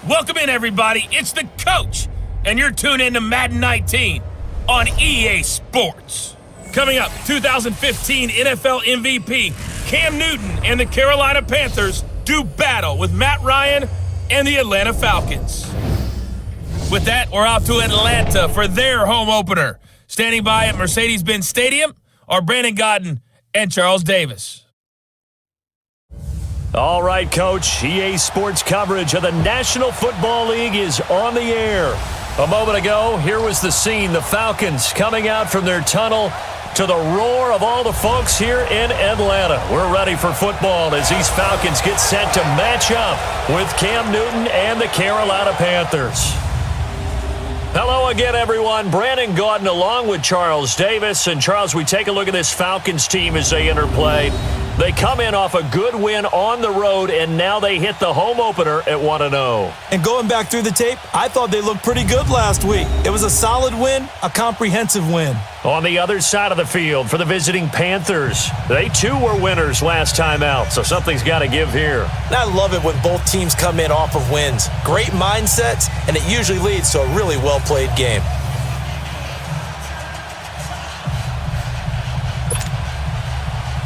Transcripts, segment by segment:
Welcome in, everybody. It's the coach, and you're tuned in to Maden 19 on EA Sports. Coming up, 2015 NFL MVP Cam Newton and the Carolina Panthers do battle with Matt Ryan and the Atlanta Falcons. With that, we're off to Atlanta for their home opener. Standing by at Mercedes-Benz Stadium are Brandon Godden and Charles Davis. All right, Coach. EA Sports coverage of the National Football League is on the air. A moment ago, here was the scene. The Falcons coming out from their tunnel to the roar of all the folks here in Atlanta. We're ready for football as these Falcons get set to match up with Cam Newton and the Carolina Panthers. Hello again, everyone. Brandon Godden along with Charles Davis. And, Charles, we take a look at this Falcons team as they interplay. They come in off a good win on the road, and now they hit the home opener at 1-0. And going back through the tape, I thought they looked pretty good last week. It was a solid win, a comprehensive win. On the other side of the field for the visiting Panthers, they too were winners last time out, so something's got to give here. And I love it when both teams come in off of wins. Great mindsets, and it usually leads to a really well-played game.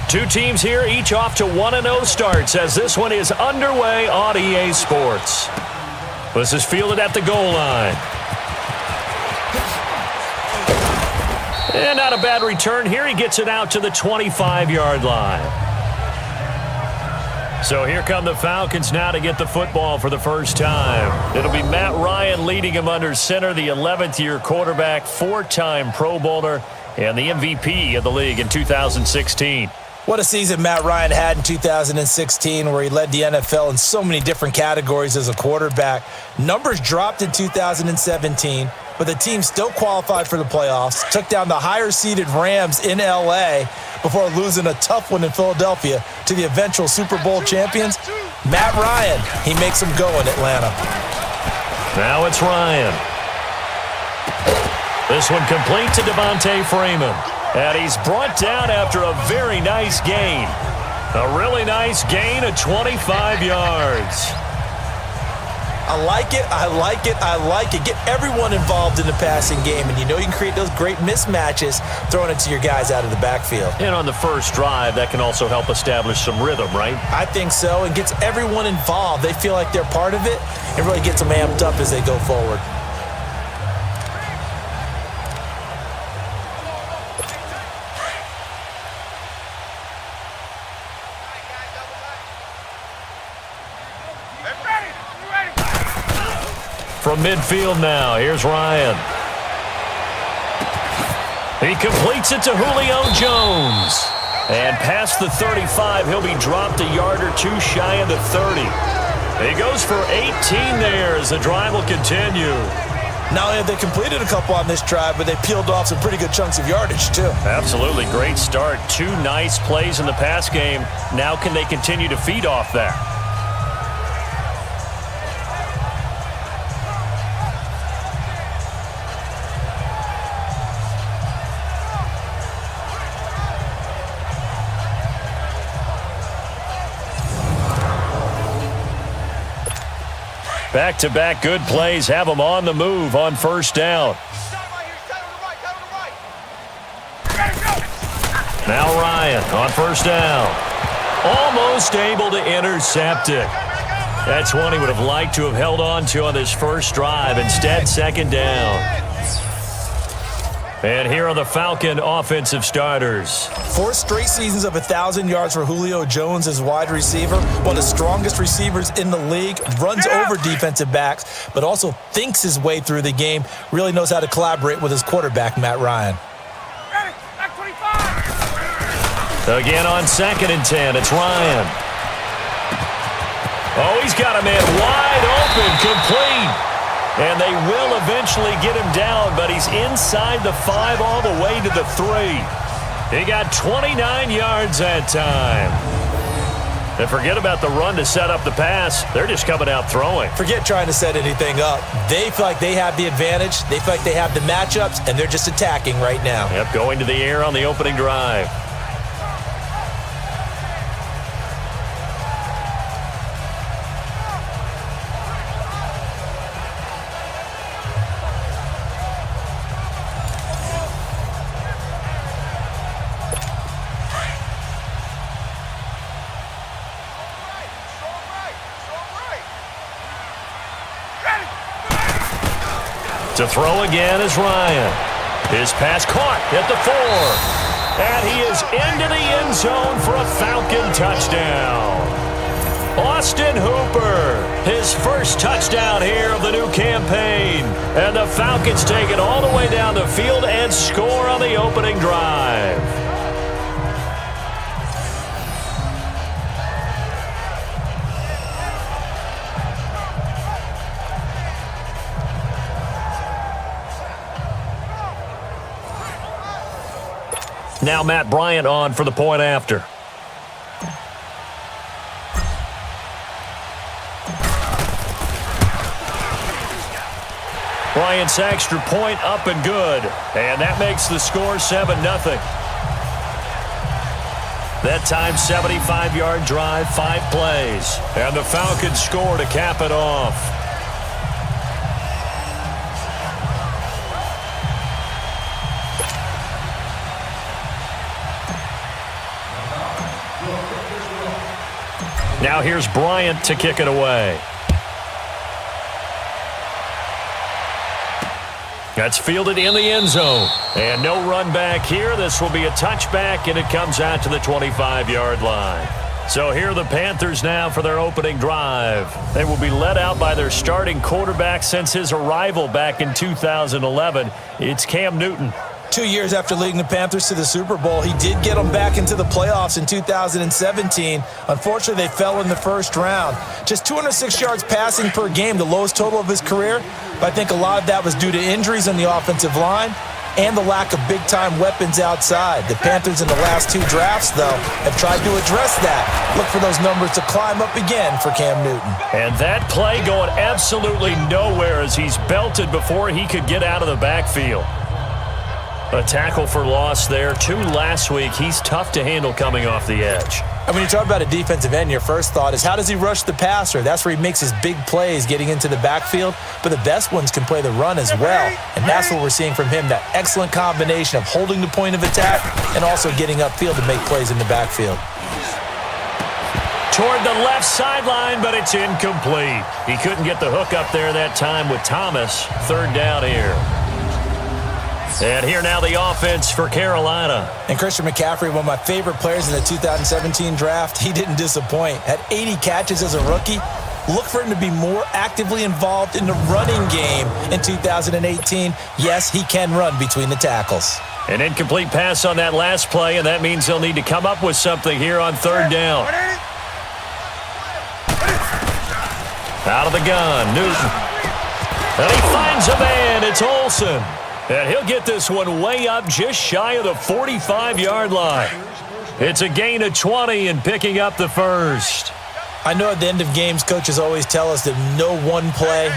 Two teams here, each off to 1-0 starts as this one is underway on EA Sports. This is fielded at the goal line. And not a bad return here. He gets it out to the 25-yard line. So here come the Falcons now to get the football for the first time. It'll be Matt Ryan leading him under center, the 11th-year quarterback, four-time Pro Bowler, and the MVP of the league in 2016. What a season Matt Ryan had in 2016 where he led the NFL in so many different categories as a quarterback. Numbers dropped in 2017, but the team still qualified for the playoffs, took down the higher-seeded Rams in L.A. before losing a tough one in Philadelphia to the eventual Super Bowl champions. Matt Ryan, he makes them go in Atlanta. Now it's Ryan. This one complete to Devontae Freeman. And he's brought down after a very nice gain. A really nice gain of 25 yards. I like it, I like it, I like it. Get everyone involved in the passing game, and you know you can create those great mismatches throwing it to your guys out of the backfield. And on the first drive, that can also help establish some rhythm, right? I think so, and gets everyone involved. They feel like they're part of it, and really gets them amped up as they go forward. From midfield now, here's Ryan. He completes it to Julio Jones. And past the 35, he'll be dropped a yard or two shy of the 30. He goes for 18 there as the drive will continue. Not only have they completed a couple on this drive, but they peeled off some pretty good chunks of yardage, too. Absolutely. Great start. Two nice plays in the pass game. Now can they continue to feed off that? Back-to-back good plays have them on the move on first down. Now Ryan on first down. Almost able to intercept it. That's one he would have liked to have held on to on this first drive. Instead, second down. And here are the Falcon offensive starters. 4 straight seasons of 1,000 yards for Julio Jones as wide receiver. One of the strongest receivers in the league. Runs over defensive backs, but also thinks his way through the game. Really knows how to collaborate with his quarterback, Matt Ryan. Again on 2nd and 10, it's Ryan. Oh, he's got a man wide open, complete. And they will eventually get him down, but he's inside the 5 all the way to the 3. He got 29 yards that time. And forget about the run to set up the pass. They're just coming out throwing. Forget trying to set anything up. They feel like they have the advantage. They feel like they have the matchups, and they're just attacking right now. Yep, going to the air on the opening drive. To throw again is Ryan. His pass caught at the 4. And he is into the end zone for a Falcon touchdown. Austin Hooper, his first touchdown here of the new campaign. And the Falcons take it all the way down the field and score on the opening drive. Now Matt Bryant on for the point after. Bryant's extra point up and good. And that makes the score 7-0. That time 75-yard drive, 5 plays. And the Falcons score to cap it off. Now here's Bryant to kick it away. That's fielded in the end zone. And no run back here. This will be a touchback, and it comes out to the 25-yard line. So here are the Panthers now for their opening drive. They will be led out by their starting quarterback since his arrival back in 2011. It's Cam Newton. 2 years after leading the Panthers to the Super Bowl, he did get them back into the playoffs in 2017. Unfortunately, they fell in the first round. Just 206 yards passing per game, the lowest total of his career. But I think a lot of that was due to injuries on the offensive line and the lack of big-time weapons outside. The Panthers in the last 2 drafts, though, have tried to address that. Look for those numbers to climb up again for Cam Newton. And that play going absolutely nowhere as he's belted before he could get out of the backfield. A tackle for loss there. 2 last week. He's tough to handle coming off the edge. And when you talk about a defensive end, your first thought is, how does he rush the passer? That's where he makes his big plays getting into the backfield. But the best ones can play the run as well. And that's what we're seeing from him, that excellent combination of holding the point of attack and also getting upfield to make plays in the backfield. Toward the left sideline, but it's incomplete. He couldn't get the hook up there that time with Thomas. 3rd down here. And here now the offense for Carolina. And Christian McCaffrey, one of my favorite players in the 2017 draft, he didn't disappoint. Had 80 catches as a rookie. Look for him to be more actively involved in the running game in 2018. Yes, he can run between the tackles. An incomplete pass on that last play, and that means they'll need to come up with something here on 3rd down. Out of the gun, Newton. And he finds a man. It's Olsen. And he'll get this one way up just shy of the 45-yard line. It's a gain of 20 and picking up the first. I know at the end of games, coaches always tell us that no one play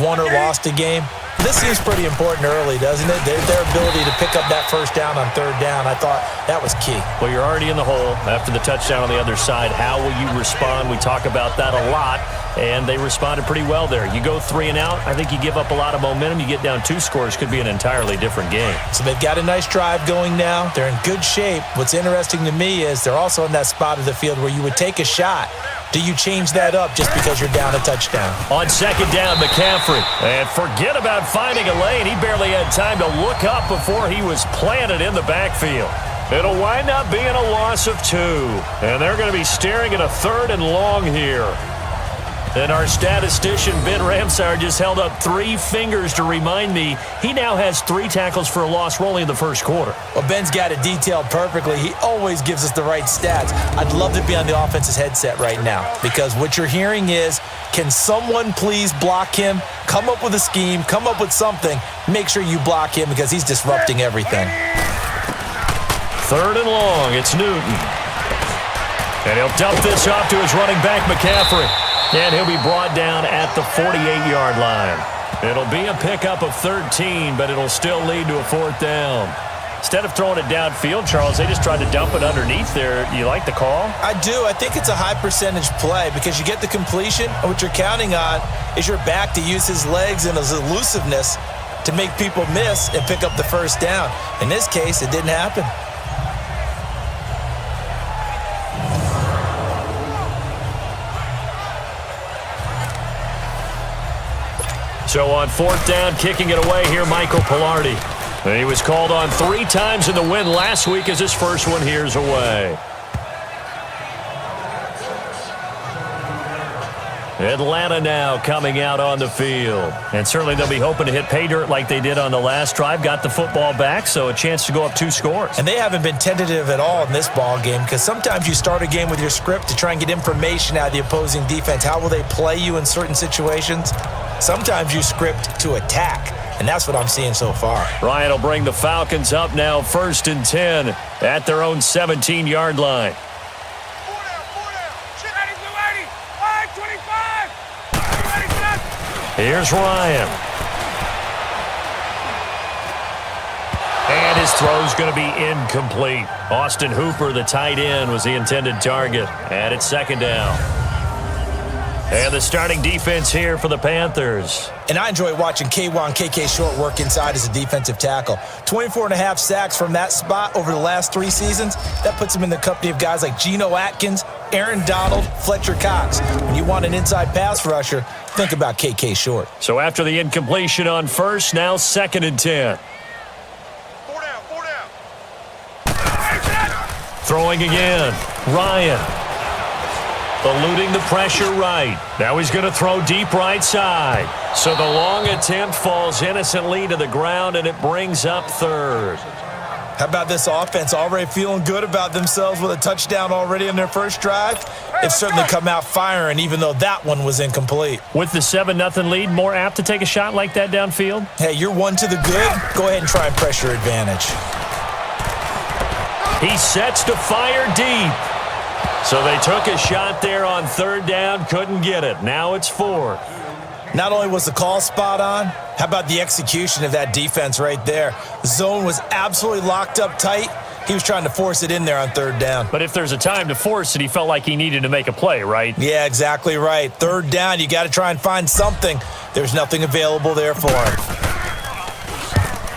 won or lost a game. This seems pretty important early, doesn't it? Their ability to pick up that first down on 3rd down, I thought that was key. Well, you're already in the hole after the touchdown on the other side. How will you respond? We talk about that a lot, and they responded pretty well there. You go 3 and out, I think you give up a lot of momentum. You get down 2 scores, could be an entirely different game. So they've got a nice drive going now. They're in good shape. What's interesting to me is they're also in that spot of the field where you would take a shot. Do you change that up just because you're down a touchdown? On 2nd down, McCaffrey. And forget about finding a lane. He barely had time to look up before he was planted in the backfield. It'll wind up being a loss of 2. And they're going to be staring at a 3rd and long here. And our statistician, Ben Ramsauer, just held up 3 fingers to remind me he now has 3 tackles for a loss. We're only in the first quarter. Well, Ben's got it detailed perfectly. He always gives us the right stats. I'd love to be on the offense's headset right now because what you're hearing is, can someone please block him? Come up with a scheme. Come up with something. Make sure you block him because he's disrupting everything. 3rd and long. It's Newton. And he'll dump this off to his running back, McCaffrey. And he'll be brought down at the 48-yard line. It'll be a pickup of 13, but it'll still lead to a 4th down. Instead of throwing it downfield, Charles, they just tried to dump it underneath there. You like the call? I do. I think it's a high-percentage play because you get the completion, and what you're counting on is your back to use his legs and his elusiveness to make people miss and pick up the first down. In this case, it didn't happen. So on fourth down, kicking it away here, Michael Pilardi. And he was called on 3 times in the win last week as his first one here's away. Atlanta now coming out on the field. And certainly they'll be hoping to hit pay dirt like they did on the last drive. Got the football back, so a chance to go up 2 scores. And they haven't been tentative at all in this ball game because sometimes you start a game with your script to try and get information out of the opposing defense. How will they play you in certain situations? Sometimes you script to attack, and that's what I'm seeing so far. Ryan will bring the Falcons up now 1st and 10 at their own 17-yard line. Here's Ryan. And his throw's going to be incomplete. Austin Hooper, the tight end, was the intended target. And it's 2nd down. And the starting defense here for the Panthers. And I enjoy watching KK Short work inside as a defensive tackle. 24.5 sacks from that spot over the last 3 seasons. That puts him in the company of guys like Geno Atkins, Aaron Donald, Fletcher Cox. When you want an inside pass rusher, think about KK Short. So after the incompletion on first, now 2nd and 10. 4 down. Throwing again. Ryan. Eluding the pressure right. Now he's going to throw deep right side. So the long attempt falls innocently to the ground, and it brings up 3rd. How about this offense already feeling good about themselves with a touchdown already in their first drive? They've certainly come out firing, even though that one was incomplete. With the 7-0 lead, more apt to take a shot like that downfield? Hey, you're 1 to the good. Go ahead and try and pressure advantage. He sets to fire deep. So they took a shot there on 3rd down, couldn't get it. Now it's 4th. Not only was the call spot on, how about the execution of that defense right there? The zone was absolutely locked up tight. He was trying to force it in there on 3rd down. But if there's a time to force it, he felt like he needed to make a play, right? Yeah, exactly right. 3rd down, you got to try and find something. There's nothing available there for him.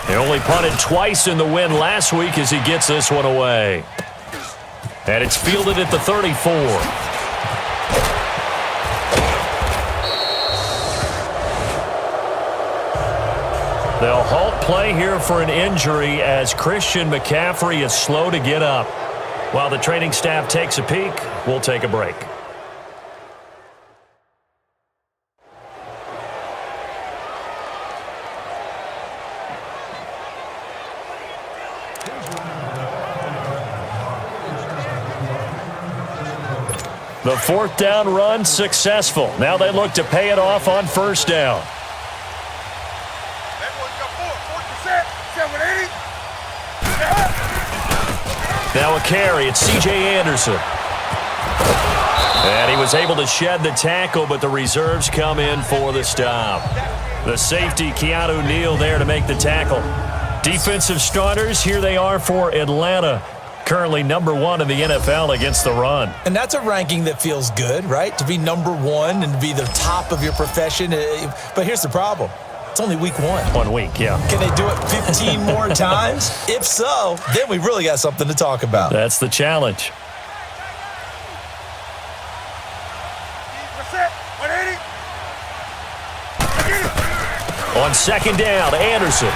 They only punted twice in the win last week as he gets this one away. And it's fielded at the 34. They'll halt play here for an injury as Christian McCaffrey is slow to get up. While the training staff takes a peek, we'll take a break. The 4th down run successful. Now they look to pay it off on 1st down. Now a carry. It's C.J. Anderson. And he was able to shed the tackle, but the reserves come in for the stop. The safety, Keanu Neal, there to make the tackle. Defensive starters, here they are for Atlanta. Currently number 1 in the NFL against the run. And that's a ranking that feels good, right? To be number 1 and to be the top of your profession. But here's the problem. It's only week 1. 1 week, yeah. Can they do it 15 more times? If so, then we really got something to talk about. That's the challenge. On 2nd down, Anderson.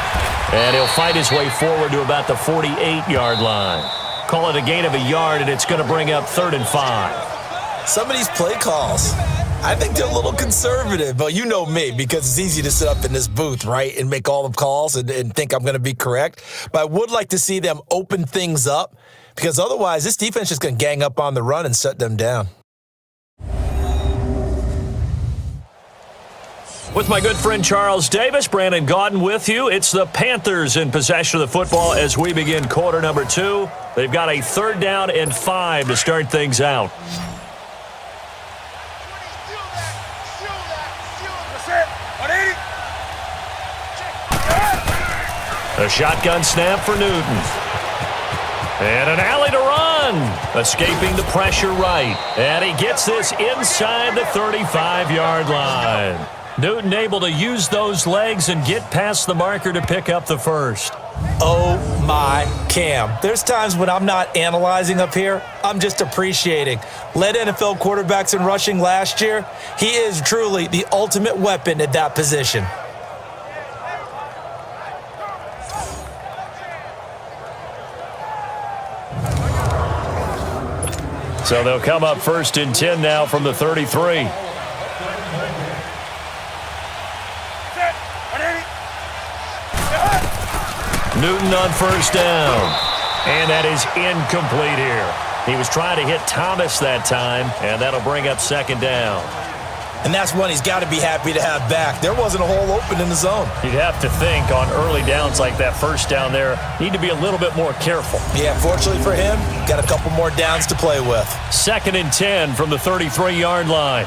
And he'll fight his way forward to about the 48-yard line. Call it a gain of a yard, and it's going to bring up 3rd and 5. Some of these play calls, I think they're a little conservative, but you know me, because it's easy to sit up in this booth, right, and make all the calls and think I'm going to be correct. But I would like to see them open things up, because otherwise this defense is just going to gang up on the run and shut them down. With my good friend Charles Davis, Brandon Gaudin with you. It's the Panthers in possession of the football as we begin quarter number 2. They've got a 3rd down and 5 to start things out. A shotgun snap for Newton. And an alley to run. Escaping the pressure right. And he gets this inside the 35-yard line. Newton able to use those legs and get past the marker to pick up the 1st. Oh, my Cam. There's times when I'm not analyzing up here. I'm just appreciating. Led NFL quarterbacks in rushing last year. He is truly the ultimate weapon at that position. So they'll come up 1st and 10 now from the 33. Newton on 1st down. And that is incomplete here. He was trying to hit Thomas that time, and that'll bring up 2nd down. And that's one he's got to be happy to have back. There wasn't a hole open in the zone. You'd have to think on early downs like that 1st down there, need to be a little bit more careful. Yeah, fortunately for him, got a couple more downs to play with. 2nd and 10 from the 33-yard line.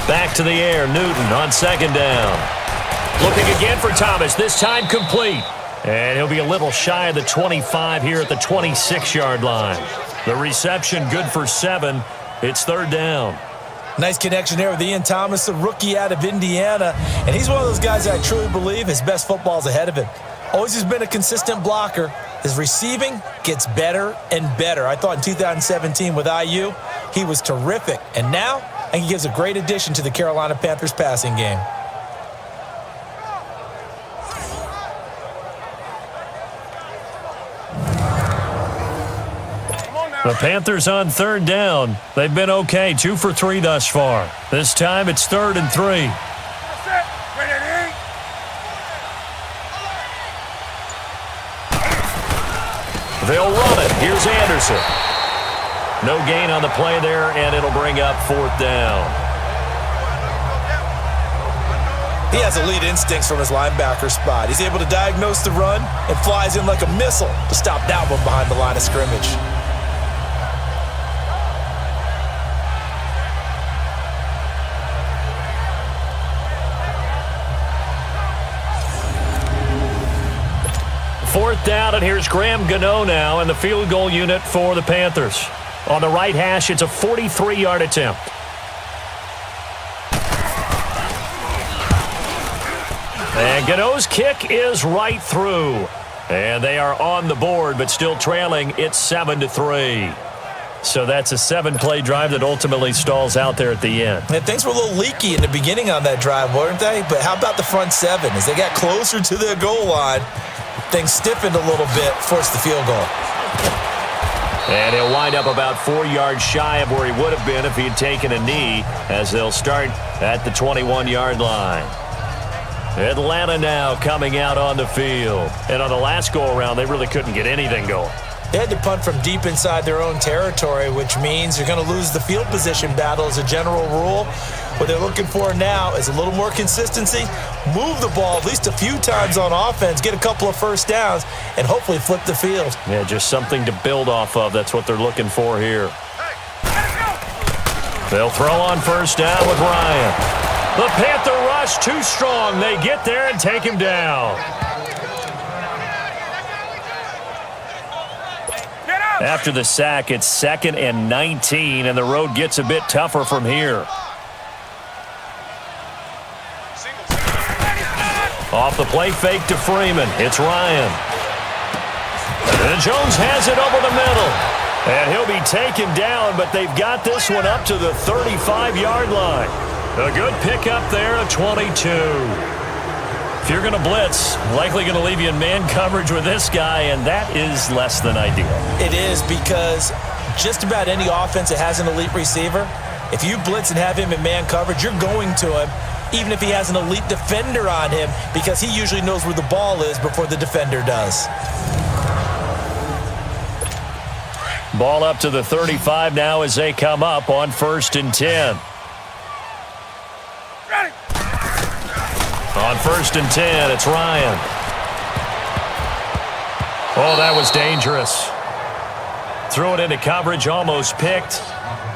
Back to the air, Newton on 2nd down. Looking again for Thomas, this time complete. And he'll be a little shy of the 25 here at the 26-yard line. The reception good for 7. It's 3rd down. Nice connection there with Ian Thomas, the rookie out of Indiana. And he's one of those guys that I truly believe his best football is ahead of him. Always has been a consistent blocker. His receiving gets better and better. I thought in 2017 with IU, he was terrific. And now, I think he gives a great addition to the Carolina Panthers passing game. The Panthers on 3rd down. They've been okay, 2 for 3 thus far. This time it's 3rd and 3. They'll run it. Here's Anderson. No gain on the play there, and it'll bring up 4th down. He has elite instincts from his linebacker spot. He's able to diagnose the run and flies in like a missile to stop that one behind the line of scrimmage. Fourth down, and here's Graham Gano now in the field goal unit for the Panthers. On the right hash, it's a 43-yard attempt. And Gano's kick is right through. And they are on the board, but still trailing. It's 7-3. So that's a 7-play drive that ultimately stalls out there at the end. And things were a little leaky in the beginning on that drive, weren't they? But how about the front 7? As they got closer to their goal line, things stiffened a little bit, forced the field goal. And he'll wind up about 4 yards shy of where he would have been if he had taken a knee, as they'll start at the 21-yard line. Atlanta now coming out on the field. And on the last go-around, they really couldn't get anything going. They had to punt from deep inside their own territory, which means you're going to lose the field position battle as a general rule. What they're looking for now is a little more consistency, move the ball at least a few times on offense, get a couple of first downs, and hopefully flip the field. Yeah, just something to build off of. That's what they're looking for here. They'll throw on first down with Ryan. The Panther rush too strong. They get there and take him down. After the sack, it's 2nd and 19, and the road gets a bit tougher from here. Off the play fake to Freeman. It's Ryan. And Jones has it over the middle. And he'll be taken down, but they've got this one up to the 35-yard line. A good pickup there at 22. If you're going to blitz, likely going to leave you in man coverage with this guy, and that is less than ideal. It is, because just about any offense that has an elite receiver, if you blitz and have him in man coverage, you're going to him, even if he has an elite defender on him, because he usually knows where the ball is before the defender does. Ball up to the 35 now as they come up on 1st and 10. On 1st and 10, it's Ryan. Oh, that was dangerous. Threw it into coverage, almost picked,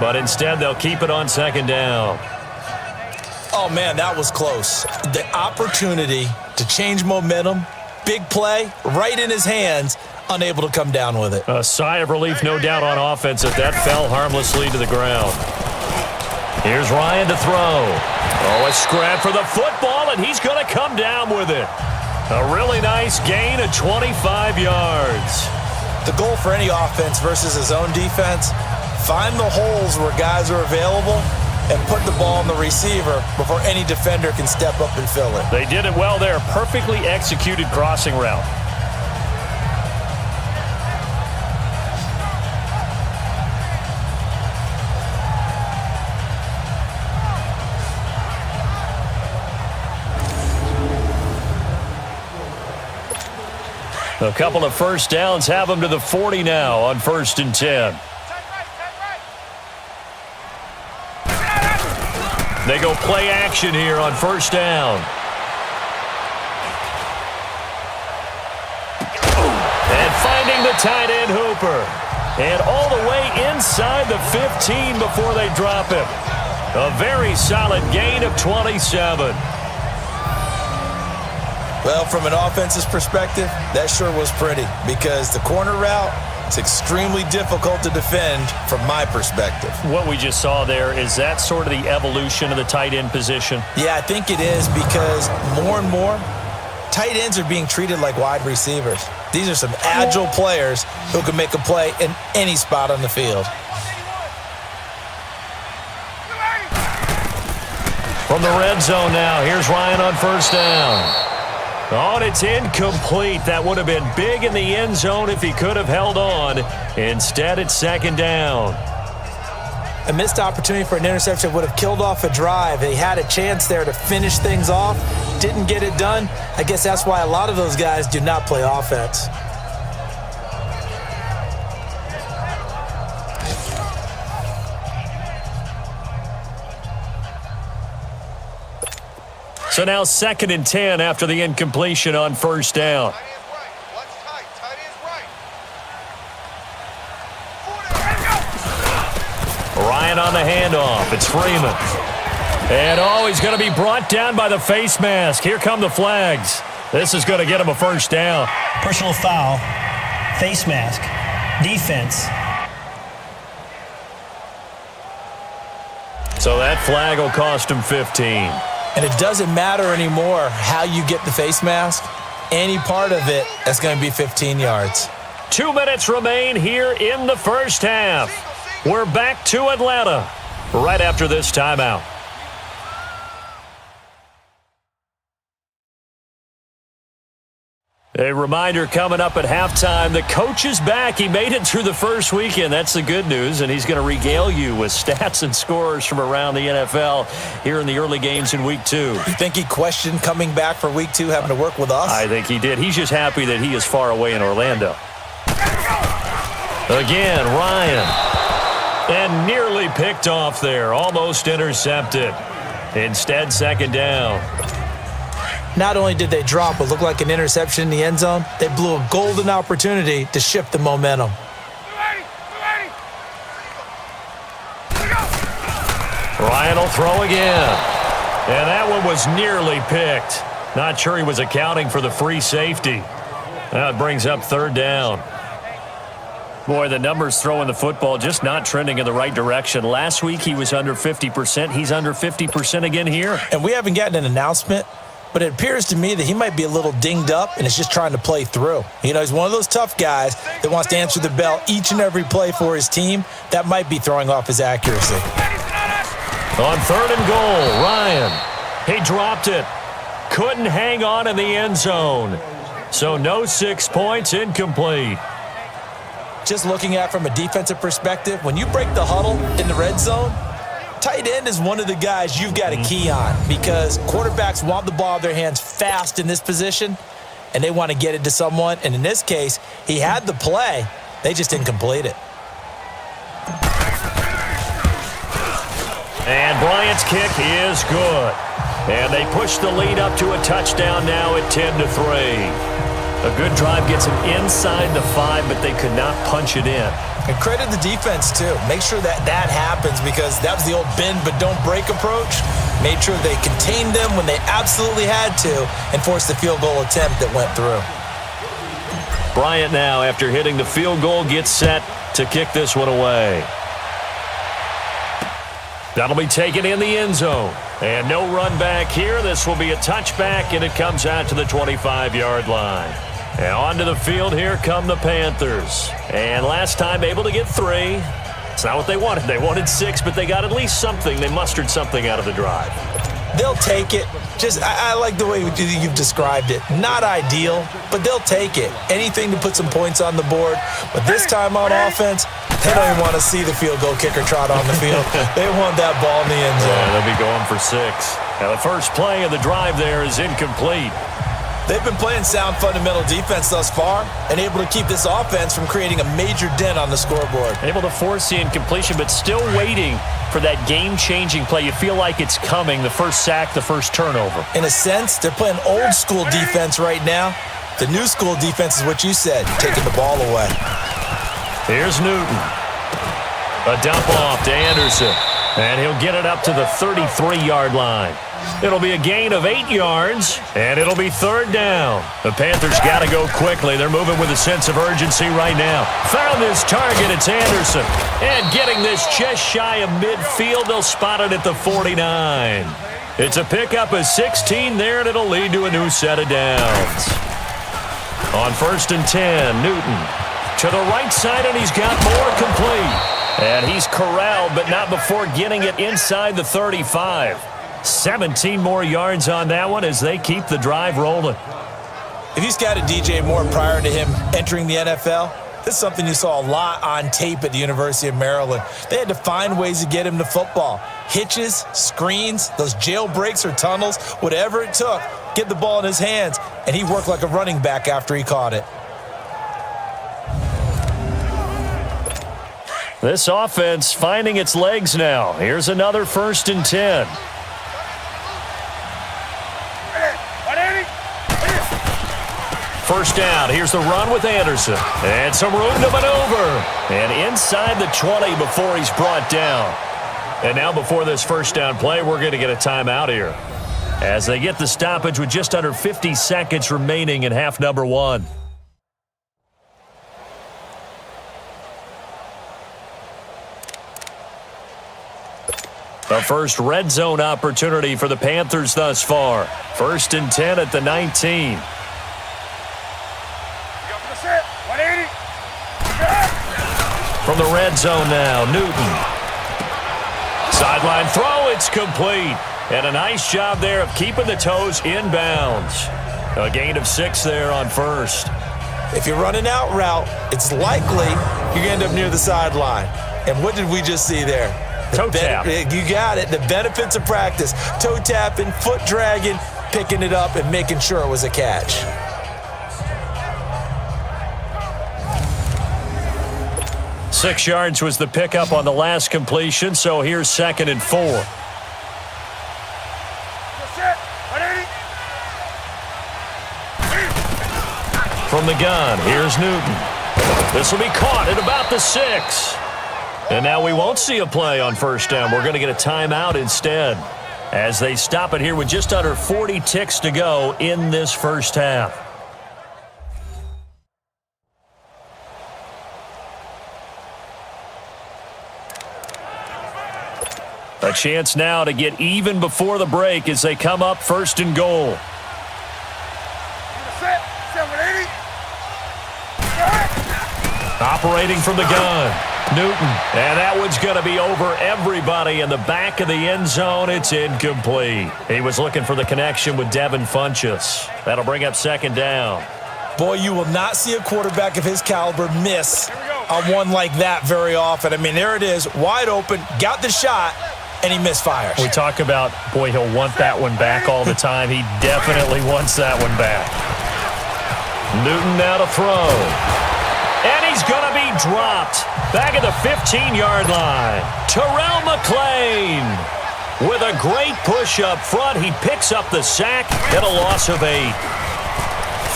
but instead they'll keep it on 2nd down. Oh, man, that was close. The opportunity to change momentum, big play, right in his hands, unable to come down with it. A sigh of relief, no doubt, on offense if that fell harmlessly to the ground. Here's Ryan to throw. Oh, a scrap for the football, and he's going to come down with it. A really nice gain of 25 yards. The goal for any offense versus his own defense, find the holes where guys are available and put the ball on the receiver before any defender can step up and fill it. They did it well there. Perfectly executed crossing route. A couple of first downs have them to the 40 now on 1st and 10. They go play action here on 1st down. And finding the tight end Hooper. And all the way inside the 15 before they drop him. A very solid gain of 27. Well, from an offense's perspective, that sure was pretty because the corner route is extremely difficult to defend from my perspective. What we just saw there, is that sort of the evolution of the tight end position? Yeah, I think it is because more and more, tight ends are being treated like wide receivers. These are some agile players who can make a play in any spot on the field. From the red zone now, here's Ryan on 1st down. Oh, and it's incomplete. That would have been big in the end zone if he could have held on. Instead, it's 2nd down. A missed opportunity for an interception would have killed off a drive. They had a chance there to finish things off. Didn't get it done. I guess that's why a lot of those guys do not play offense. So now 2nd and 10 after the incompletion on 1st down. Tight end's right. Watch tight. Tight end's right. Ryan on the handoff. It's Freeman. And he's going to be brought down by the face mask. Here come the flags. This is going to get him a 1st down. Personal foul, face mask, defense. So that flag will cost him 15. And it doesn't matter anymore how you get the face mask. Any part of it, that's going to be 15 yards. 2 minutes remain here in the 1st half. We're back to Atlanta right after this timeout. A reminder coming up at halftime, the coach is back. He made it through the first weekend. That's the good news, and he's going to regale you with stats and scores from around the NFL here in the early games in Week 2. You think he questioned coming back for Week 2, having to work with us? I think he did. He's just happy that he is far away in Orlando. Again, Ryan. And nearly picked off there. Almost intercepted. Instead, 2nd down. Not only did they drop what looked like an interception in the end zone, they blew a golden opportunity to shift the momentum. Ryan will throw again. And that one was nearly picked. Not sure he was accounting for the free safety. Now it brings up 3rd down. Boy, the numbers throwing the football just not trending in the right direction. Last week he was under 50%. He's under 50% again here. And we haven't gotten an announcement, but it appears to me that he might be a little dinged up and is just trying to play through. You know, he's one of those tough guys that wants to answer the bell each and every play for his team. That might be throwing off his accuracy. On 3rd and goal, Ryan. He dropped it. Couldn't hang on in the end zone. So no 6 points, incomplete. Just looking at it from a defensive perspective, when you break the huddle in the red zone, tight end is one of the guys you've got to key on because quarterbacks want the ball in their hands fast in this position, and they want to get it to someone. And in this case, he had the play. They just didn't complete it. And Bryant's kick is good. And they push the lead up to a touchdown now at 10-3. A good drive gets them inside the 5, but they could not punch it in. And credit the defense, too. Make sure that happens because that was the old bend but don't break approach. Made sure they contained them when they absolutely had to and forced the field goal attempt that went through. Bryant now, after hitting the field goal, gets set to kick this one away. That'll be taken in the end zone. And no run back here. This will be a touchback, and it comes out to the 25-yard line. And onto the field, here come the Panthers. And last time able to get 3. It's not what they wanted. They wanted 6, but they got at least something. They mustered something out of the drive. They'll take it. I like the way you've described it. Not ideal, but they'll take it. Anything to put some points on the board. But this time on offense, they don't even want to see the field goal kicker trot on the field. They want that ball in the end zone. Yeah, they'll be going for 6. Now the first play of the drive there is incomplete. They've been playing sound fundamental defense thus far and able to keep this offense from creating a major dent on the scoreboard. Able to force the incompletion, but still waiting for that game-changing play. You feel like it's coming, the first sack, the first turnover. In a sense, they're playing old-school defense right now. The new school defense is what you said, taking the ball away. Here's Newton. A dump off to Anderson, and he'll get it up to the 33-yard line. It'll be a gain of 8 yards, and it'll be 3rd down. The Panthers got to go quickly. They're moving with a sense of urgency right now. Found this target. It's Anderson. And getting this just shy of midfield, they'll spot it at the 49. It's a pickup of 16 there, and it'll lead to a new set of downs. On 1st and 10, Newton to the right side, and he's got more complete. And he's corralled, but not before getting it inside the 35. 17 more yards on that one as they keep the drive rolling. If you scouted DJ Moore prior to him entering the NFL, this is something you saw a lot on tape at the University of Maryland. They had to find ways to get him to football. Hitches, screens, those jailbreaks or tunnels, whatever it took, get the ball in his hands, and he worked like a running back after he caught it. This offense finding its legs now. Here's another 1st and 10. First down. Here's the run with Anderson. And some room to maneuver. And inside the 20 before he's brought down. And now before this first down play, we're going to get a timeout here, as they get the stoppage with just under 50 seconds remaining in half number 1. The first red zone opportunity for the Panthers thus far. 1st and 10 at the 19. From the red zone now, Newton. Sideline throw, it's complete. And a nice job there of keeping the toes inbounds. A gain of 6 there on 1st. If you're running out route, it's likely you're going to end up near the sideline. And what did we just see there? Toe tap. You got it. The benefits of practice. Toe tapping, foot dragging, picking it up, and making sure it was a catch. Six yards was the pickup on the last completion, so here's 2nd and 4. From the gun, here's Newton. This will be caught at about the 6. And now we won't see a play on 1st down. We're going to get a timeout instead, as they stop it here with just under 40 ticks to go in this first half. A chance now to get even before the break as they come up 1st and goal. Operating from the gun, Newton. And that one's going to be over everybody in the back of the end zone. It's incomplete. He was looking for the connection with Devin Funchess. That'll bring up 2nd down. Boy, you will not see a quarterback of his caliber miss on one like that very often. I mean, there it is, wide open, got the shot, and he misfires. We talk about, boy, he'll want that one back all the time. He definitely wants that one back. Newton now to throw. And he's going to be dropped back at the 15-yard line. Terrell McClain with a great push up front. He picks up the sack and a loss of 8.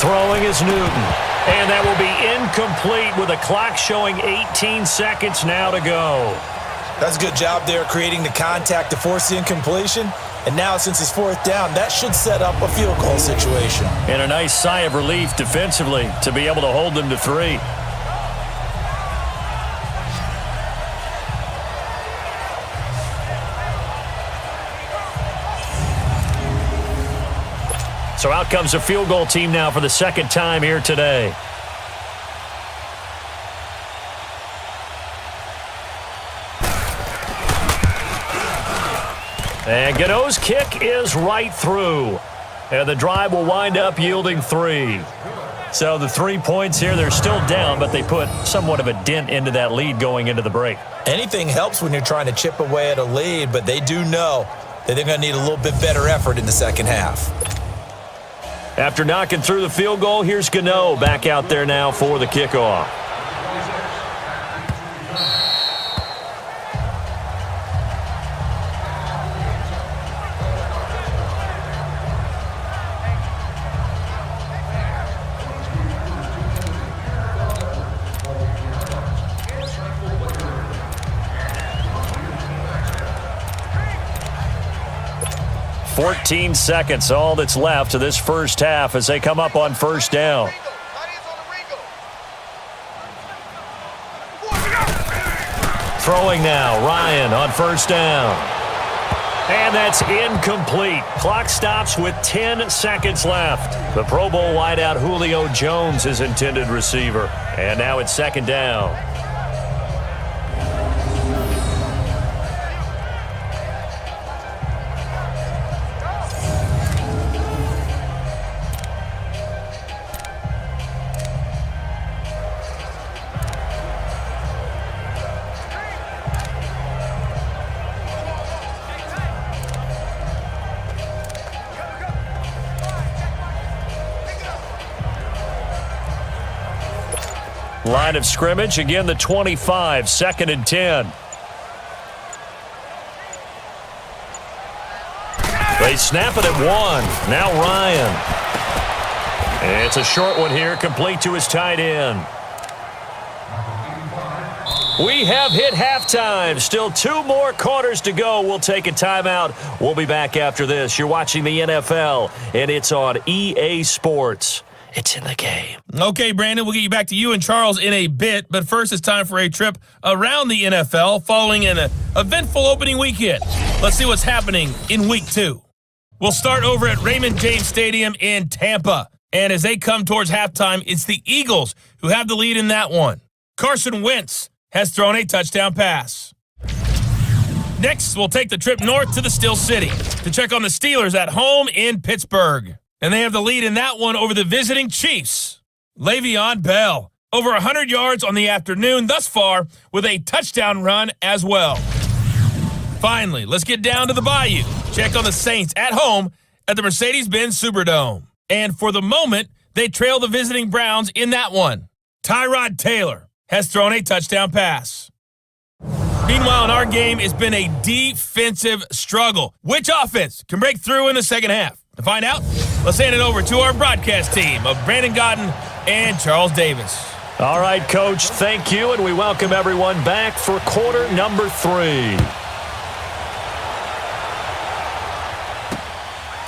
Throwing is Newton. And that will be incomplete with the clock showing 18 seconds now to go. That's a good job there creating the contact to force the incompletion. And now, since it's 4th down, that should set up a field goal situation. And a nice sigh of relief defensively to be able to hold them to 3. So out comes a field goal team now for the 2nd time here today. And Gano's kick is right through. And the drive will wind up yielding 3. So the 3 points here, they're still down, but they put somewhat of a dent into that lead going into the break. Anything helps when you're trying to chip away at a lead, but they do know that they're going to need a little bit better effort in the second half. After knocking through the field goal, here's Gano back out there now for the kickoff. "14 seconds, all that's left of this first half as they come up on first down. Throwing now, Ryan on first down. And that's incomplete. Clock stops with 10 seconds left. The Pro Bowl wideout Julio Jones is intended receiver. And now it's second down. Line of scrimmage, again the 25, 2nd and 10. They snap it at 1. Now Ryan. It's a short one here, complete to his tight end. We have hit halftime. Still 2 more quarters to go. We'll take a timeout. We'll be back after this. You're watching the NFL, and it's on EA Sports. It's in the game. Okay, Brandon, we'll get you back to you and Charles in a bit, but first it's time for a trip around the NFL following an eventful opening weekend. Let's see what's happening in Week 2. We'll start over at Raymond James Stadium in Tampa, and as they come towards halftime, it's the Eagles who have the lead in that one. Carson Wentz has thrown a touchdown pass. Next, we'll take the trip north to the Steel City to check on the Steelers at home in Pittsburgh. And they have the lead in that one over the visiting Chiefs. Le'Veon Bell, over 100 yards on the afternoon thus far with a touchdown run as well. Finally, let's get down to the Bayou. Check on the Saints at home at the Mercedes-Benz Superdome. And for the moment, they trail the visiting Browns in that one. Tyrod Taylor has thrown a touchdown pass. Meanwhile, in our game, it's been a defensive struggle. Which offense can break through in the second half? To find out, let's hand it over to our broadcast team of Brandon Godden and Charles Davis. All right, Coach, thank you, and we welcome everyone back for quarter number 3.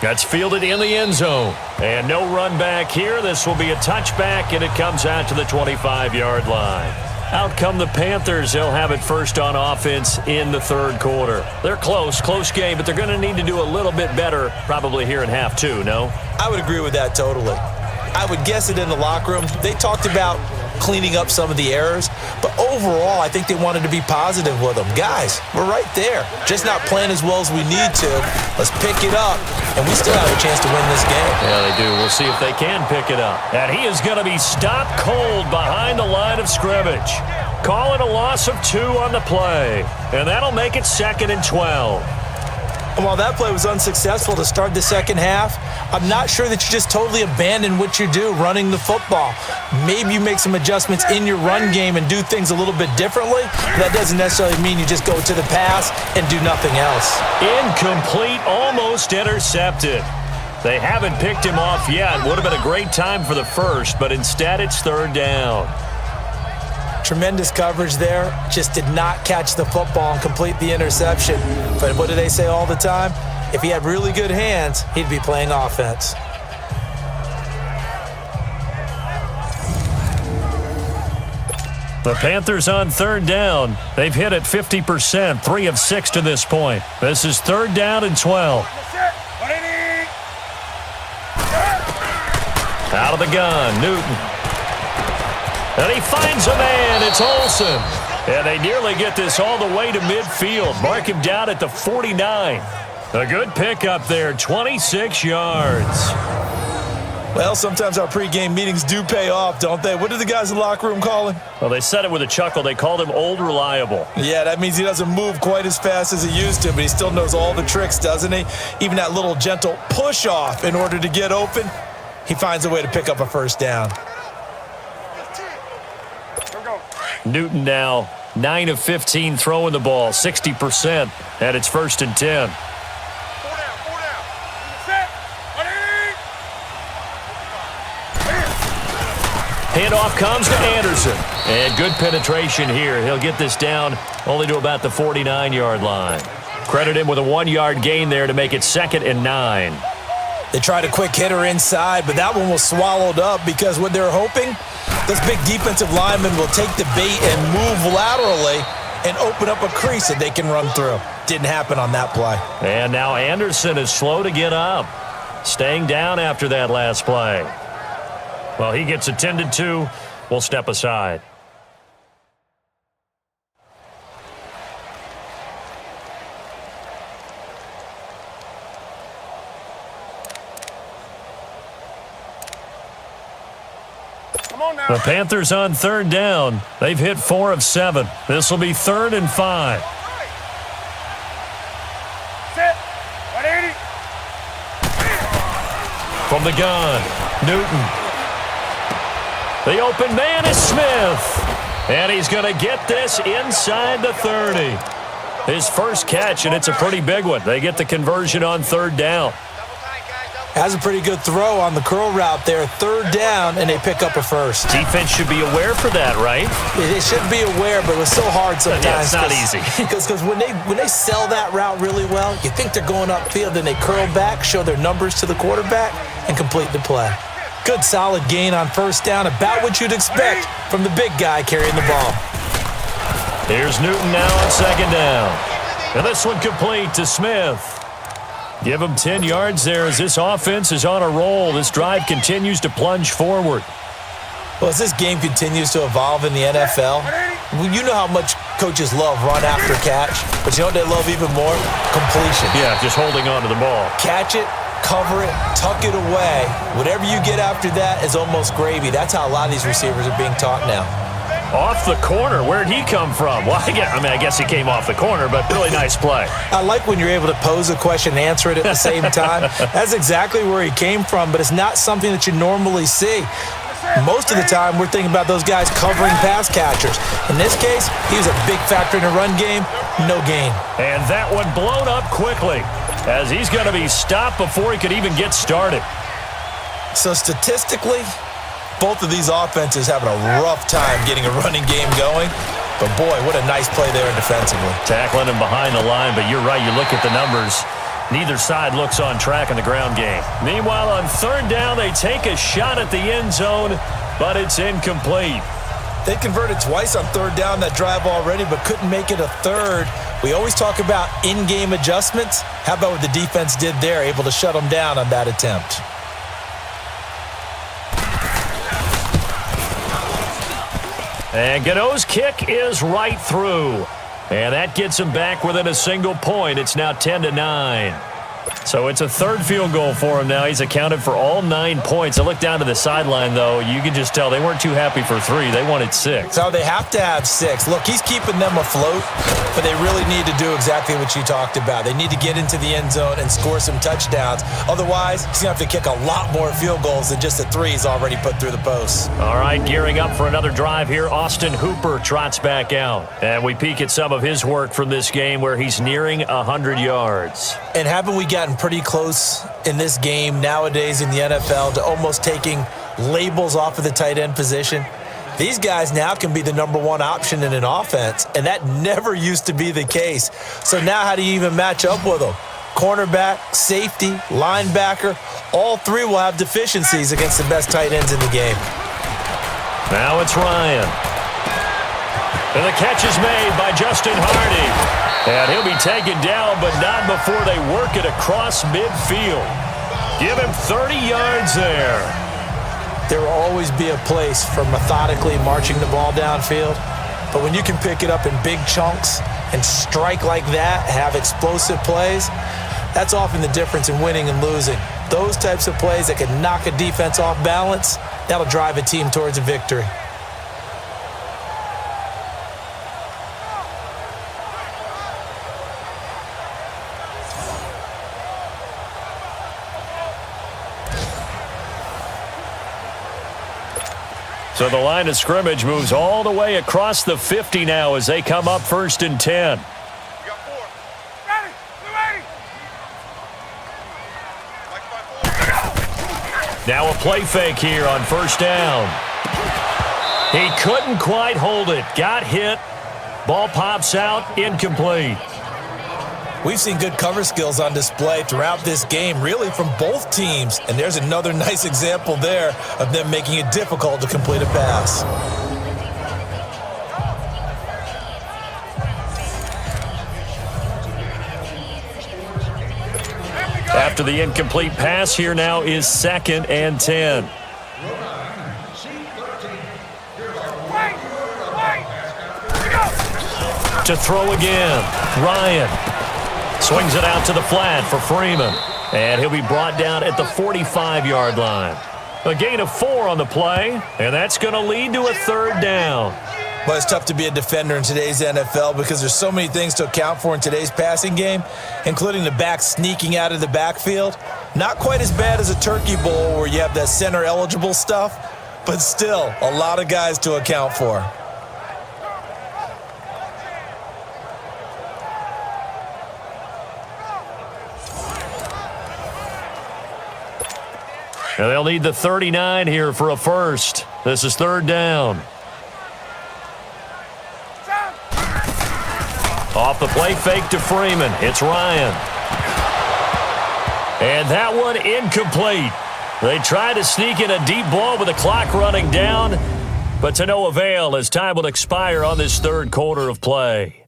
That's fielded in the end zone. And no run back here. This will be a touchback, and it comes out to the 25-yard line. Out come the Panthers. They'll have it first on offense in the third quarter. They're close game, but they're going to need to do a little bit better probably here in half 2, no? I would agree with that totally. I would guess it in the locker room. They talked about cleaning up some of the errors, but overall, I think they wanted to be positive with them. Guys, we're right there. Just not playing as well as we need to. Let's pick it up, and we still have a chance to win this game. Yeah, they do. We'll see if they can pick it up. And he is going to be stopped cold behind the line of scrimmage. Call it a loss of 2 on the play, and that'll make it 2nd and 12. And while that play was unsuccessful to start the second half, I'm not sure that you just totally abandon what you do running the football. Maybe you make some adjustments in your run game and do things a little bit differently. That doesn't necessarily mean you just go to the pass and do nothing else. Incomplete, almost intercepted. They haven't picked him off yet. Would have been a great time for the first, but instead it's third down. Tremendous coverage there. Just did not catch the football and complete the interception. But what do they say all the time? If he had really good hands, he'd be playing offense. The Panthers on third down. They've hit it 50%, 3 of 6 to this point. This is third down and 12. Out of the gun, Newton. And he finds a man. It's Olsen. And they nearly get this all the way to midfield. Mark him down at the 49. A good pickup there, 26 yards. Well, sometimes our pregame meetings do pay off, don't they? What did the guys in the locker room call him? Well, they said it with a chuckle. They called him Old Reliable. Yeah, that means he doesn't move quite as fast as he used to, but he still knows all the tricks, doesn't he? Even that little gentle push-off in order to get open, he finds a way to pick up a first down. Newton now 9 of 15 throwing the ball, 60%, and it's 1st and 10. Handoff comes to Anderson. And good penetration here. He'll get this down only to about the 49-yard line. Credit him with a 1-yard gain there to make it 2nd and 9. They tried a quick hitter inside, but that one was swallowed up because what they're hoping, this big defensive lineman will take the bait and move laterally and open up a crease that they can run through. Didn't happen on that play. And now Anderson is slow to get up. Staying down after that last play. Well, he gets attended to. We'll step aside. The Panthers on 3rd down. They've hit 4 of 7. This will be 3rd and 5. From the gun, Newton. The open man is Smith. And he's going to get this inside the 30. His first catch, and it's a pretty big one. They get the conversion on 3rd down. Has a pretty good throw on the curl route there. 3rd down, and they pick up a first. Defense should be aware for that, right? They should be aware, but it was so hard sometimes. Yeah, it's not easy. Because when they sell that route really well, you think they're going upfield, then they curl back, show their numbers to the quarterback, and complete the play. Good solid gain on 1st down, about what you'd expect from the big guy carrying the ball. Here's Newton now on 2nd down. And this one complete to Smith. Give him 10 yards there as this offense is on a roll. This drive continues to plunge forward. Well, as this game continues to evolve in the NFL, you know how much coaches love run after catch, but you know what they love even more? Completion. Yeah, just holding on to the ball. Catch it, cover it, tuck it away. Whatever you get after that is almost gravy. That's how a lot of these receivers are being taught now. Off the corner. Where'd he come from? Well, I guess he came off the corner, but really nice play. I like when you're able to pose a question and answer it at the same time. That's exactly where he came from, but it's not something that you normally see. Most of the time, we're thinking about those guys covering pass catchers. In this case, he was a big factor in the run game. No gain. And that one blown up quickly as he's going to be stopped before he could even get started. So statistically, both of these offenses having a rough time getting a running game going. But, boy, what a nice play there defensively. Tackling him behind the line, but you're right. You look at the numbers. Neither side looks on track in the ground game. Meanwhile, on 3rd down, they take a shot at the end zone, but it's incomplete. They converted twice on 3rd down that drive already, but couldn't make it a 3rd. We always talk about in-game adjustments. How about what the defense did there, able to shut them down on that attempt? And Gano's kick is right through. And that gets him back within a single point. It's now 10-9. So it's a 3rd field goal for him now. He's accounted for all 9 points. I look down to the sideline, though. You can just tell they weren't too happy for 3. They wanted 6. So they have to have 6. Look, he's keeping them afloat, but they really need to do exactly what you talked about. They need to get into the end zone and score some touchdowns. Otherwise, he's going to have to kick a lot more field goals than just the 3 he's already put through the posts. All right, gearing up for another drive here. Austin Hooper trots back out. And we peek at some of his work from this game where he's nearing 100 yards. And haven't we gotten pretty close in this game nowadays in the NFL to almost taking labels off of the tight end position? These guys now can be the number 1 option in an offense, and that never used to be the case. So now how do you even match up with them? Cornerback, safety, linebacker, all 3 will have deficiencies against the best tight ends in the game. Now it's Ryan. And the catch is made by Justin Hardy. And he'll be taken down, but not before they work it across midfield. Give him 30 yards there. There will always be a place for methodically marching the ball downfield. But when you can pick it up in big chunks and strike like that, have explosive plays, That's often the difference in winning and losing. Those types of plays that can knock a defense off balance, that'll drive a team towards a victory. So the line of scrimmage moves all the way across the 50 now as they come up 1st and 10. You got 4. Ready. We're ready. Now a play fake here on 1st down. He couldn't quite hold it. Got hit. Ball pops out. Incomplete. We've seen good cover skills on display throughout this game, really from both teams. And there's another nice example there of them making it difficult to complete a pass. After the incomplete pass, here now is 2nd and 10. To throw again, Ryan. Swings it out to the flat for Freeman. And he'll be brought down at the 45-yard line. A gain of 4 on the play, and that's going to lead to a 3rd down. But it's tough to be a defender in today's NFL because there's so many things to account for in today's passing game, including the back sneaking out of the backfield. Not quite as bad as a turkey bowl where you have that center-eligible stuff, but still a lot of guys to account for. And they'll need the 39 here for a first. This is 3rd down. Off the play fake to Freeman. It's Ryan. And that one incomplete. They try to sneak in a deep ball with the clock running down, but to no avail as time will expire on this 3rd quarter of play.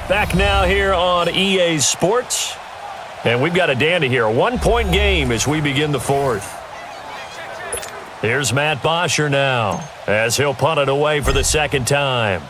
Back now here on EA Sports. And we've got a dandy here. A 1-point game as we begin the 4th. Here's Matt Bosher now as he'll punt it away for the 2nd time.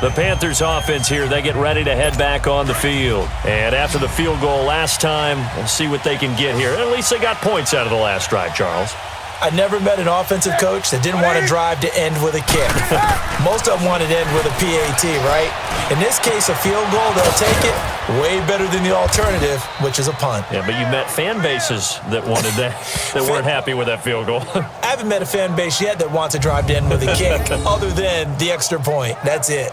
The Panthers offense here, they get ready to head back on the field. And after the field goal last time, we'll see what they can get here. At least they got points out of the last drive, Charles. I never met an offensive coach that didn't want to drive to end with a kick. Most of them wanted to end with a PAT, right? In this case, a field goal, they'll take it. Way better than the alternative, which is a punt. Yeah, but you met fan bases that wanted that, that weren't happy with that field goal. I haven't met a fan base yet that wants to drive to end with a kick other than the extra point. That's it.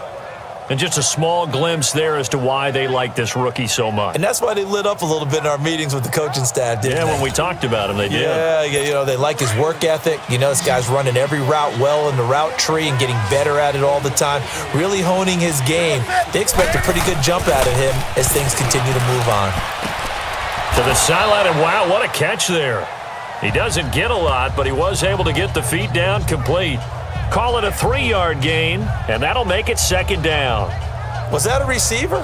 And just a small glimpse there as to why they like this rookie so much. And that's why they lit up a little bit in our meetings with the coaching staff, didn't they? Yeah, when we talked about him, they did. Yeah, you know, they like his work ethic. You know, this guy's running every route well in the route tree and getting better at it all the time, really honing his game. They expect a pretty good jump out of him as things continue to move on. To the sideline, and wow, what a catch there. He doesn't get a lot, but he was able to get the feet down complete. Call it a 3-yard gain, and that'll make it 2nd down. Was that a receiver?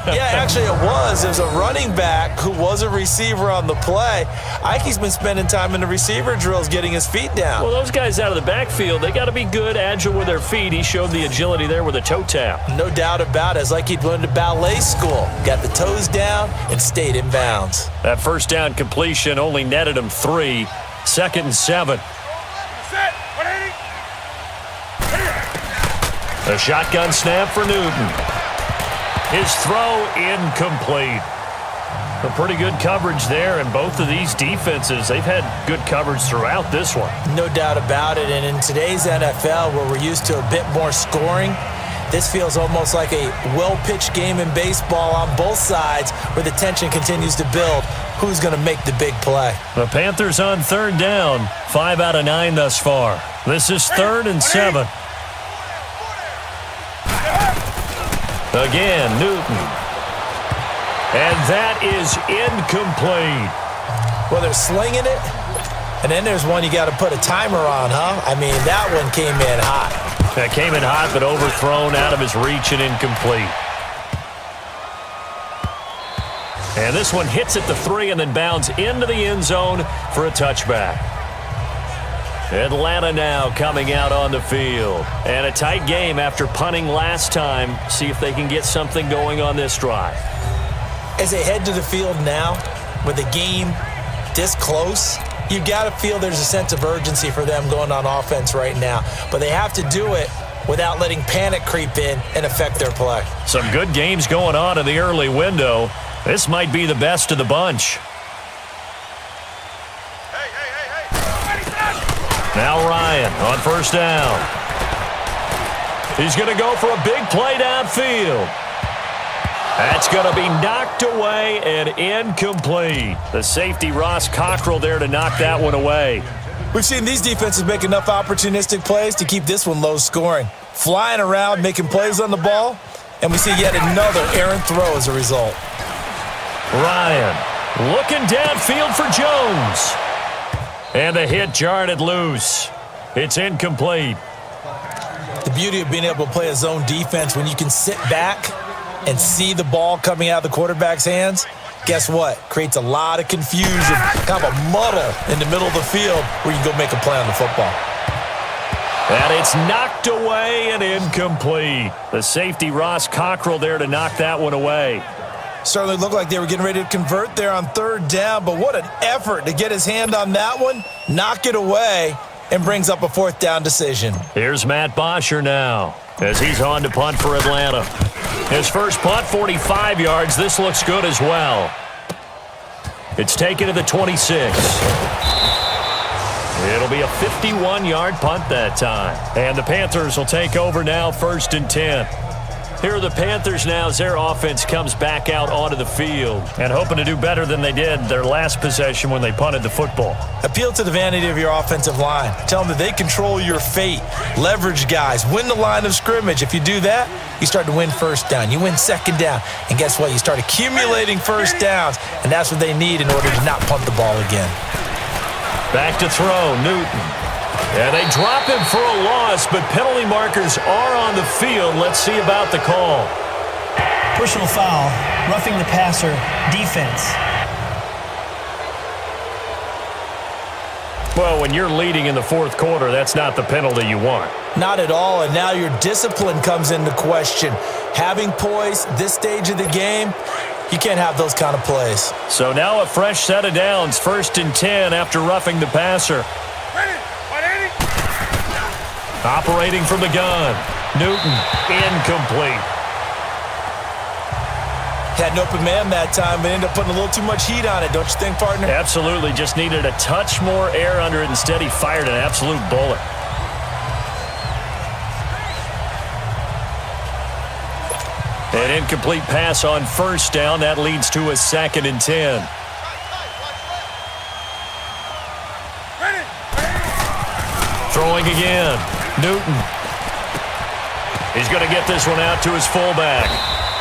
Yeah, actually it was. There's a running back who was a receiver on the play. Ike's been spending time in the receiver drills getting his feet down. Well, those guys out of the backfield, they got to be good, agile with their feet. He showed the agility there with a toe tap. No doubt about it. It's like he'd went to ballet school. Got the toes down and stayed in bounds. That 1st down completion only netted him 3. 2nd and 7. A shotgun snap for Newton. His throw incomplete. A pretty good coverage there, and both of these defenses, they've had good coverage throughout this one. No doubt about it, and in today's NFL, where we're used to a bit more scoring, this feels almost like a well-pitched game in baseball on both sides where the tension continues to build. Who's going to make the big play? The Panthers on 3rd down, 5 out of 9 thus far. This is 3rd and 7. Again, Newton. And that is incomplete. Well, they're slinging it, and then there's one you got to put a timer on, huh? I mean, that one came in hot. That came in hot, but overthrown out of his reach and incomplete. And this one hits at the 3 and then bounds into the end zone for a touchback. Atlanta now coming out on the field. And a tight game after punting last time. See if they can get something going on this drive. As they head to the field now, with the game this close, you've got to feel there's a sense of urgency for them going on offense right now. But they have to do it without letting panic creep in and affect their play. Some good games going on in the early window. This might be the best of the bunch. Now Ryan on first down. He's going to go for a big play downfield. That's going to be knocked away and incomplete. The safety Ross Cockrell there to knock that one away. We've seen these defenses make enough opportunistic plays to keep this one low scoring. Flying around, making plays on the ball, and we see yet another errant throw as a result. Ryan looking downfield for Jones. And the hit jarred it loose. It's incomplete. The beauty of being able to play a zone defense when you can sit back and see the ball coming out of the quarterback's hands, guess what? Creates a lot of confusion, kind of a muddle in the middle of the field where you can go make a play on the football. And it's knocked away and incomplete. The safety Ross Cockrell there to knock that one away. Certainly looked like they were getting ready to convert there on third down, but what an effort to get his hand on that one, knock it away, and brings up a fourth down decision. Here's Matt Bosher now as he's on to punt for Atlanta. His first punt, 45 yards. This looks good as well. It's taken to the 26. It'll be a 51-yard punt that time. And the Panthers will take over now, 1st and 10. Here are the Panthers now as their offense comes back out onto the field and hoping to do better than they did their last possession when they punted the football. Appeal to the vanity of your offensive line. Tell them that they control your fate. Leverage guys. Win the line of scrimmage. If you do that, you start to win first down. You win second down. And guess what? You start accumulating first downs, and that's what they need in order to not punt the ball again. Back to throw, Newton. And they drop him for a loss, but penalty markers are on the field. Let's see about the call. Personal foul, roughing the passer, defense. Well, when you're leading in the fourth quarter, that's not the penalty you want. Not at all, and now your discipline comes into question. Having poise this stage of the game, you can't have those kind of plays. So now a fresh set of downs, 1st and 10 after roughing the passer. Operating from the gun. Newton, incomplete. Had an open man that time, but ended up putting a little too much heat on it, don't you think, partner? Absolutely. Just needed a touch more air under it. Instead, he fired an absolute bullet. An incomplete pass on first down. That leads to a 2nd and 10. Throwing again. Newton. He's going to get this one out to his fullback.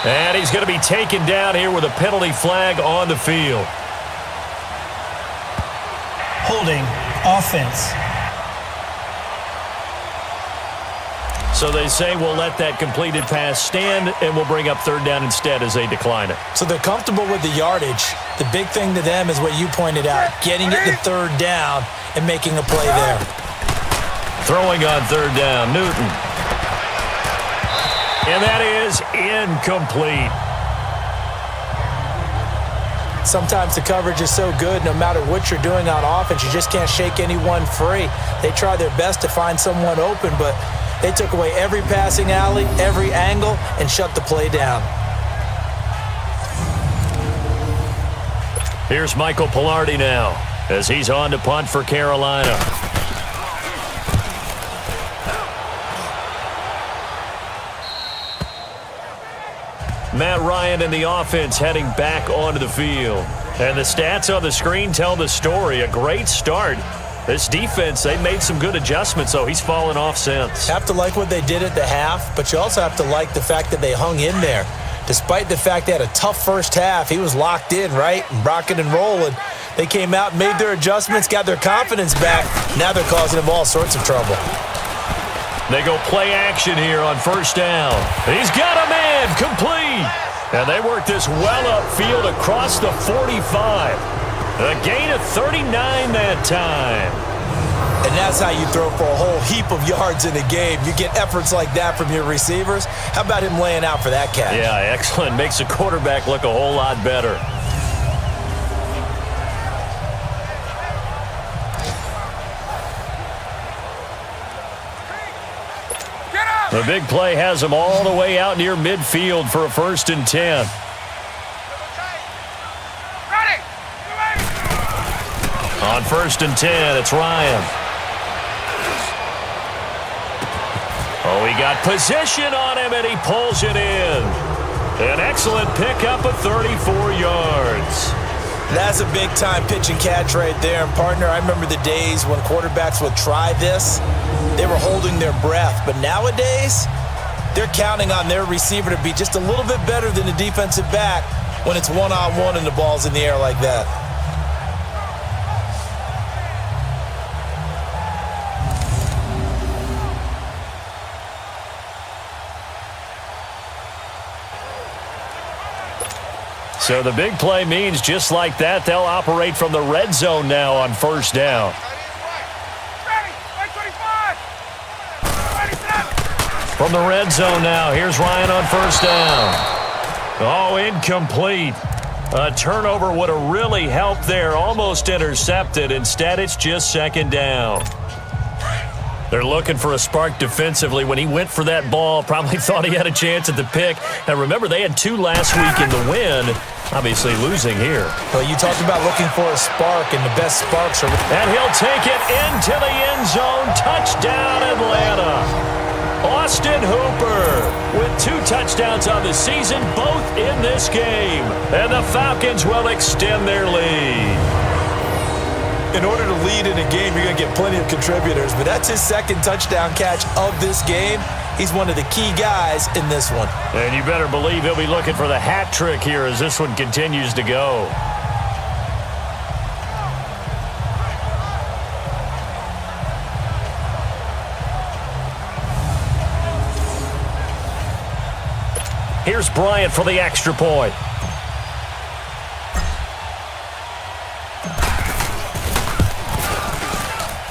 And he's going to be taken down here with a penalty flag on the field. Holding, offense. So they say we'll let that completed pass stand, and we'll bring up 3rd down instead as they decline it. So they're comfortable with the yardage. The big thing to them is what you pointed out, getting it to 3rd down and making a play there. Throwing on 3rd down, Newton. And that is incomplete. Sometimes the coverage is so good, no matter what you're doing on offense, you just can't shake anyone free. They try their best to find someone open, but they took away every passing alley, every angle, and shut the play down. Here's Michael Pilardi now as he's on to punt for Carolina. Matt Ryan and the offense heading back onto the field. And the stats on the screen tell the story. A great start. This defense, they made some good adjustments, so he's fallen off since. Have to like what they did at the half, but you also have to like the fact that they hung in there. Despite the fact they had a tough first half, he was locked in, right? Rocking and rolling. They came out, made their adjustments, got their confidence back. Now they're causing him all sorts of trouble. They go play action here on first down. He's got a man complete. And they work this well upfield across the 45. A gain of 39 that time. And that's how you throw for a whole heap of yards in a game. You get efforts like that from your receivers. How about him laying out for that catch? Yeah, excellent. Makes the quarterback look a whole lot better. The big play has him all the way out near midfield for a 1st and 10. On 1st and 10, it's Ryan. Oh, he got position on him, and he pulls it in. An excellent pickup of 34 yards. That's a big-time pitch and catch right there. And, partner, I remember the days when quarterbacks would try this. They were holding their breath. But nowadays, they're counting on their receiver to be just a little bit better than the defensive back when it's one-on-one and the ball's in the air like that. So the big play means just like that, they'll operate from the red zone now on 1st down. From the red zone now, here's Ryan on 1st down. Oh, incomplete. A turnover would have really helped there, almost intercepted. Instead, it's just 2nd down. They're looking for a spark defensively. When he went for that ball, probably thought he had a chance at the pick. And remember, they had 2 last week in the win, obviously losing here. Well, you talked about looking for a spark, and the best sparks are... And he'll take it into the end zone. Touchdown, Atlanta. Austin Hooper with 2 touchdowns on the season, both in this game. And the Falcons will extend their lead. In order to lead in a game, you're going to get plenty of contributors, but that's his 2nd touchdown catch of this game. He's one of the key guys in this one. And you better believe he'll be looking for the hat trick here as this one continues to go. Here's Bryant for the extra point.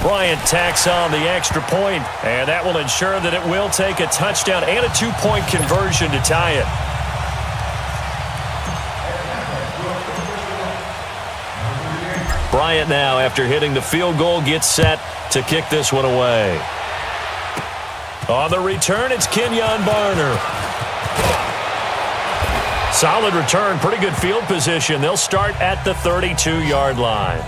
Bryant tacks on the extra point, and that will ensure that it will take a touchdown and a 2-point conversion to tie it. Bryant now, after hitting the field goal, gets set to kick this one away. On the return, it's Kenyon Barner. Solid return, pretty good field position. They'll start at the 32-yard line.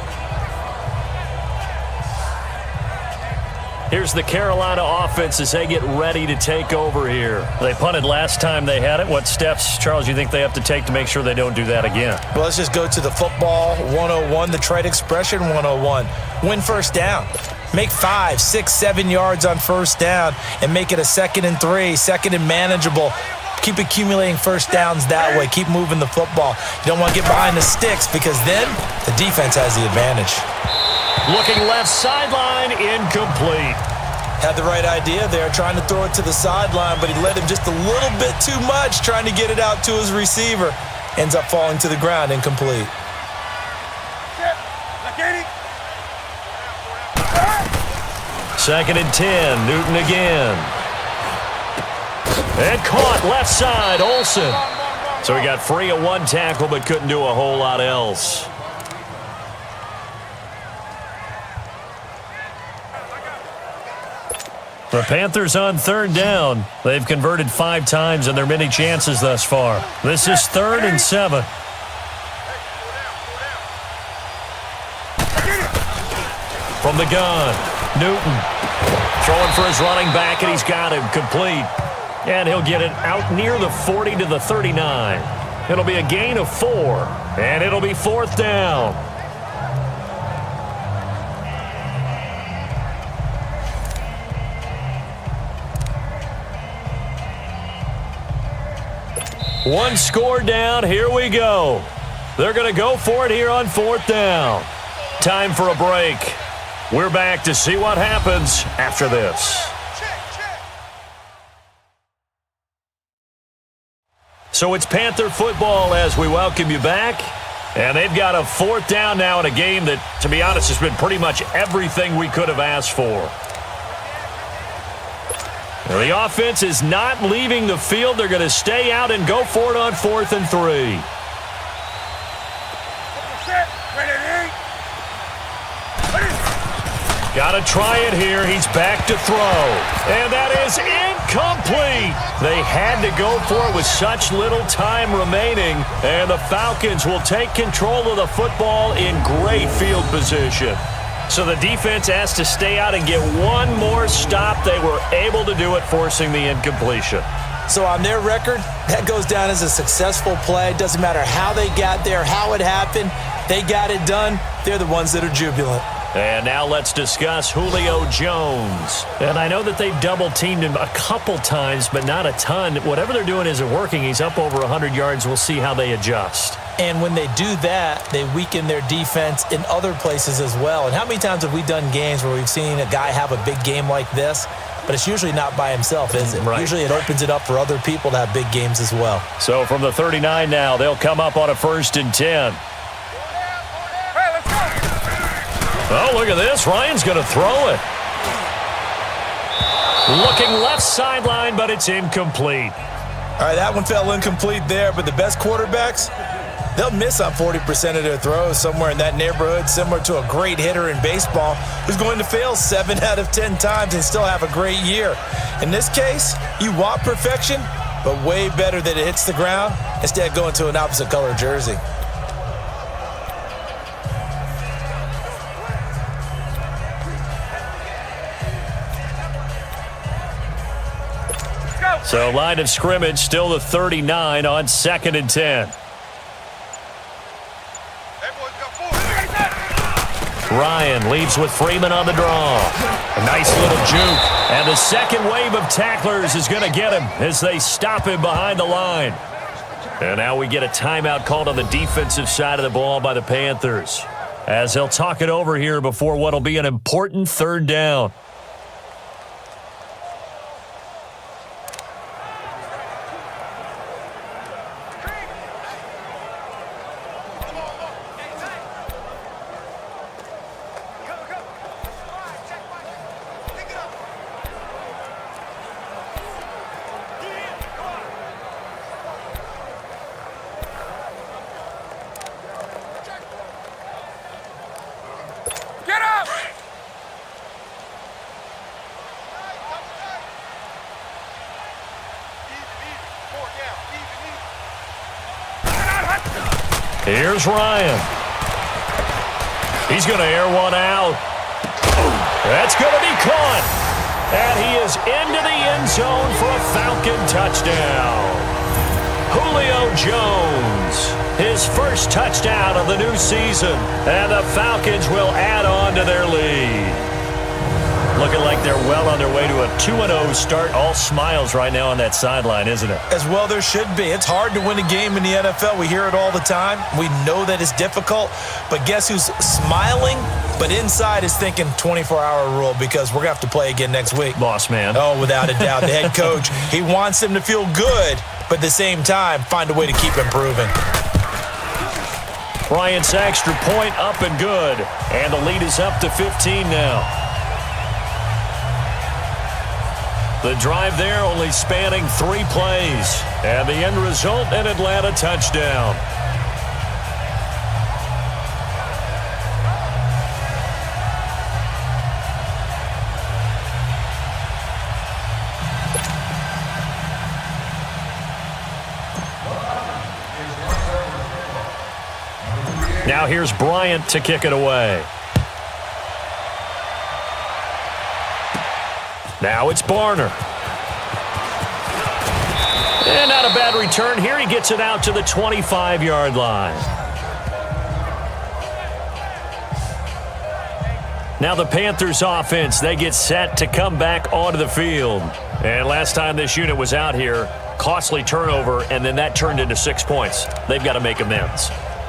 Here's the Carolina offense as they get ready to take over here. They punted last time they had it. What steps, Charles, you think they have to take to make sure they don't do that again? Well, let's just go to the football 101, the trade expression 101. Win 1st down. Make 5, 6, 7 yards on 1st down and make it a 2nd and 3, 2nd and manageable. Keep accumulating 1st downs that way. Keep moving the football. You don't want to get behind the sticks because then the defense has the advantage. Looking left sideline, incomplete. Had the right idea there, trying to throw it to the sideline, but he led him just a little bit too much, trying to get it out to his receiver. Ends up falling to the ground, incomplete. 2nd and 10, Newton again. And caught left side, Olsen. So he got free of 1 tackle, but couldn't do a whole lot else. The Panthers on 3rd down. They've converted 5 times in their many chances thus far. This is 3rd and 7. From the gun, Newton throwing for his running back, and he's got him complete. And he'll get it out near the 40 to the 39. It'll be a gain of 4, and it'll be 4th down. One score down. Here we go. They're going to go for it here on 4th down. Time for a break. We're back to see what happens after this. So it's Panther football as we welcome you back. And they've got a 4th down now in a game that, to be honest, has been pretty much everything we could have asked for. The offense is not leaving the field. They're going to stay out and go for it on 4th and 3. Got to try it here. He's back to throw. And that is incomplete. They had to go for it with such little time remaining. And the Falcons will take control of the football in great field position. So the defense has to stay out and get one more stop. They were able to do it, forcing the incompletion. So on their record, that goes down as a successful play. Doesn't matter how they got there, how it happened. They got it done. They're the ones that are jubilant. And now let's discuss Julio Jones. And I know that they've double-teamed him a couple times, but not a ton. Whatever they're doing isn't working. He's up over 100 yards. We'll see how they adjust. And when they do that, they weaken their defense in other places as well. And how many times have we done games where we've seen a guy have a big game like this, but it's usually not by himself, is it? Right. Usually it opens it up for other people to have big games as well. So from the 39 now, they'll come up on a 1st and 10. Oh, look at this. Ryan's going to throw it. Looking left sideline, but it's incomplete. All right, that one fell incomplete there, but the best quarterbacks, they'll miss on 40% of their throws, somewhere in that neighborhood, similar to a great hitter in baseball who's going to fail 7 out of 10 times and still have a great year. In this case, you want perfection, but way better that it hits the ground instead of going to an opposite color jersey. So line of scrimmage, still the 39 on 2nd and 10. Ryan leaves with Freeman on the draw. A nice little juke. And the second wave of tacklers is going to get him as they stop him behind the line. And now we get a timeout called on the defensive side of the ball by the Panthers, as they'll talk it over here before what will be an important 3rd down. Here's Ryan. He's going to air one out. That's going to be caught. And he is into the end zone for a Falcon touchdown. Julio Jones, his first touchdown of the new season. And the Falcons will add on to their lead. Looking like they're well on their way to a 2-0 start. All smiles right now on that sideline, isn't it? As well there should be. It's hard to win a game in the NFL. We hear it all the time. We know that it's difficult. But guess who's smiling, but inside is thinking 24-hour rule, because we're going to have to play again next week. Boss man. Oh, without a doubt. The head coach, he wants them to feel good, but at the same time, find a way to keep improving. Bryant's extra point up and good. And the lead is up to 15 now. The drive there only spanning 3 plays. And the end result, an Atlanta touchdown. Now here's Bryant to kick it away. Now it's Barner. And not a bad return here. He gets it out to the 25-yard line. Now the Panthers offense, they get set to come back onto the field. And last time this unit was out here, costly turnover, and then that turned into 6 points. They've got to make amends.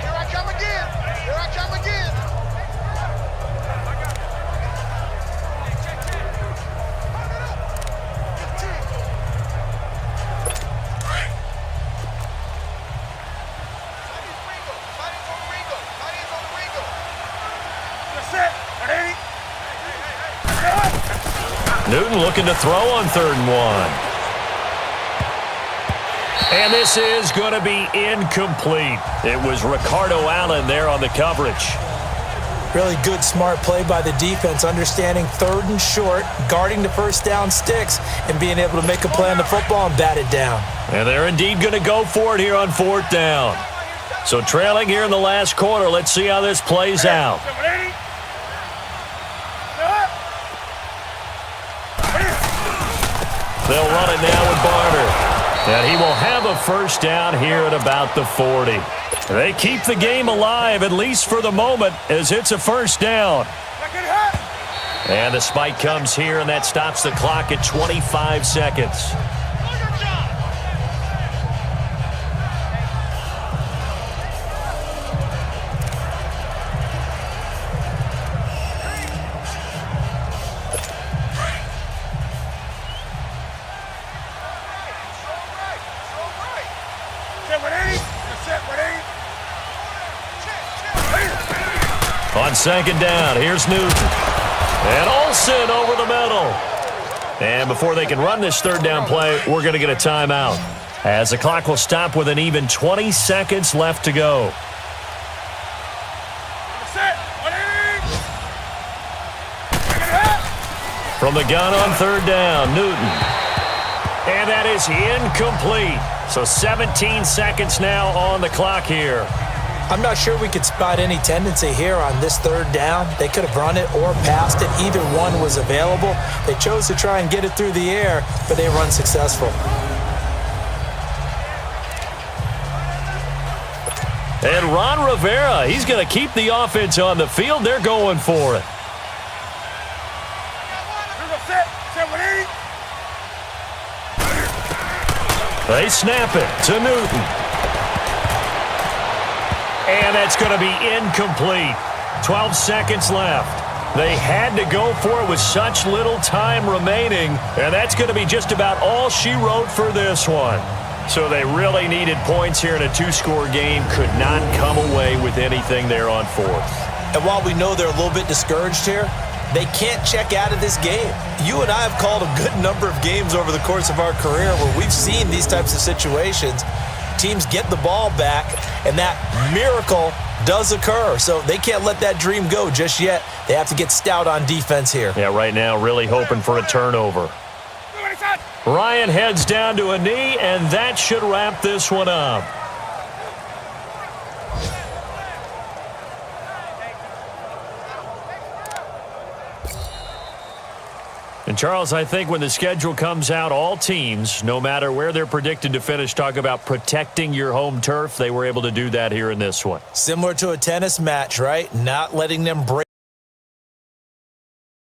Here I come again. Newton looking to throw on 3rd and 1. And this is going to be incomplete. It was Ricardo Allen there on the coverage. Really good, smart play by the defense, understanding 3rd and short, guarding the first down sticks, and being able to make a play on the football and bat it down. And they're indeed going to go for it here on 4th down. So trailing here in the last quarter, let's see how this plays out. They'll run it now with Barner. And he will have a first down here at about the 40. They keep the game alive, at least for the moment, as it's a first down. And the spike comes here, and that stops the clock at 25 seconds. On 2nd down, here's Newton. And Olsen over the middle. And before they can run this 3rd down play, we're going to get a timeout, as the clock will stop with an even 20 seconds left to go. From the gun on 3rd down, Newton. And that is incomplete. So 17 seconds now on the clock here. I'm not sure we could spot any tendency here on this 3rd down. They could have run it or passed it. Either one was available. They chose to try and get it through the air, but they were unsuccessful. And Ron Rivera, he's going to keep the offense on the field. They're going for it. They snap it to Newton. And that's going to be incomplete. 12 seconds left. They had to go for it with such little time remaining, and that's going to be just about all she wrote for this one. So they really needed points here in a 2-score game. Could not come away with anything there on 4th. And while we know they're a little bit discouraged here, they can't check out of this game. You and I have called a good number of games over the course of our career where we've seen these types of situations. Teams get the ball back, and that miracle does occur. So they can't let that dream go just yet. They have to get stout on defense here. Yeah, right now really hoping for a turnover. Ryan heads down to a knee, and that should wrap this one up. And, Charles, I think when the schedule comes out, all teams, no matter where they're predicted to finish, talk about protecting your home turf. They were able to do that here in this one. Similar to a tennis match, right? Not letting them break.